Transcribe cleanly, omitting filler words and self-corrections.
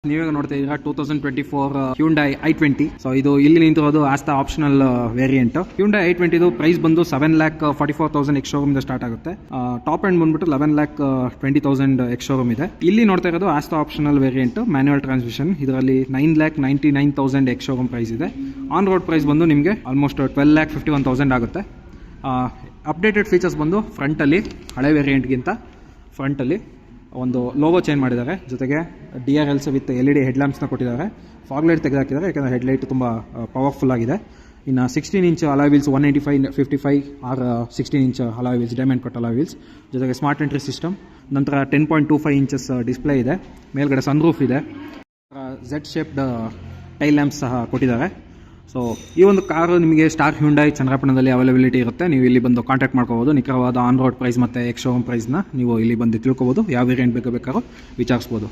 ನೀವಾಗ ನೋಡ್ತಾ ಇದ್ದೀರಾ 2024 ಹ್ಯುಂಡೈ i20. ಸೊ ಇದು ಇಲ್ಲಿ ನಿಂತಿರೋದು ಆಸ್ತಾ ಆಪ್ಷನಲ್ ವೇರಿಯಂಟ್. ಹ್ಯುಂಡೈ i20 ಇದು ಪ್ರೈಸ್ ಬಂದು 7,44,000 ಎಕ್ಸ್ ಶೋರೂಮ್ ಇಂದ ಸ್ಟಾರ್ಟ್ ಆಗುತ್ತೆ. ಟಾಪ್ ಎಂಡ್ ಬಂದ್ಬಿಟ್ಟು 11,20,000 ಎಕ್ಸ್ ಶೋರೂಮ್ ಇದೆ. ಇಲ್ಲಿ ನೋಡ್ತಾ ಇರೋದು ಆಸ್ತಾ ಆಪ್ಷನಲ್ ವೇರಿಯಂಟ್ ಮ್ಯಾನ್ಯುವಲ್ ಟ್ರಾನ್ಸ್ಮಿಷನ್. ಇದರಲ್ಲಿ 9,99,000 ಎಕ್ಸ್ ಶೋರೂಮ್ ಪ್ರೈಸ್ ಇದೆ. ಆನ್ ರೋಡ್ ಪ್ರೈಸ್ ಬಂದು ನಿಮಗೆ ಆಲ್ಮೋಸ್ಟ್ 12,51,000 ಆಗುತ್ತೆ. ಅಪ್ಡೇಟೆಡ್ ಫೀಚರ್ಸ್ ಬಂದು ಫ್ರಂಟಲ್ಲಿ ಹಳೆ ವೇರಿಯಂಟ್ಗಿಂತ ಫ್ರಂಟಲ್ಲಿ ಒಂದು ಲೋಗೋ ಚೇಂಜ್ ಮಾಡಿದ್ದಾರೆ. ಜೊತೆಗೆ DRLs ವಿತ್ LED ಹೆಡ್ಲ್ಯಾಂಪ್ಸ್ನ ಕೊಟ್ಟಿದ್ದಾರೆ. ಫಾಗ್ ಲೈಟ್ ತೆಗೆದಾಕಿದ್ದಾರೆ, ಯಾಕಂದರೆ ಹೆಡ್ಲೈಟ್ ತುಂಬ ಪವರ್ಫುಲ್ ಆಗಿದೆ. ಇನ್ನು 16 inch alloy wheels 185/55 R 16 inch alloy wheels, diamond cut alloy wheels. ಜೊತೆಗೆ ಸ್ಮಾರ್ಟ್ ಎಂಟ್ರಿ ಸಿಸ್ಟಮ್. ನಂತರ 10.25 ಇಂಚಸ್ ಡಿಸ್ಪ್ಲೇ ಇದೆ. ಮೇಲ್ಗಡೆ ಸನ್ರೂಫ್ ಇದೆ. Z ಶೇಪ್ಡ್ ಟೈಲ್ ಲ್ಯಾಂಪ್ಸ್ ಸಹ ಕೊಟ್ಟಿದ್ದಾರೆ. ಸೊ ಈ ಒಂದು ಕಾರು ನಿಮಗೆ ಸ್ಟಾರ್ ಹ್ಯುಂಡೈ ಚನ್ನರಾಯಪಟ್ಟಣದಲ್ಲಿ ಅವೈಲಬಿಲಿಟಿ ಇರುತ್ತೆ. ನೀವು ಇಲ್ಲಿ ಬಂದು ಕಾಂಟ್ಯಾಕ್ಟ್ ಮಾಡ್ಕೋಬೋದು. ನಿಖರವಾದ ಆನ್ ರೋಡ್ ಪ್ರೈಸ್ ಮತ್ತು ಎಕ್ಸ್ ಶೋರೂಮ್ ಪ್ರೈಸ್ನ ನೀವು ಇಲ್ಲಿ ಬಂದು ತಿಳ್ಕೊಬೋದು. ಯಾವ ವೇರಿಯಂಟ್ ಬೇಕಾದ್ರೂ ವಿಚಾರಿಸ್ಬೋದು.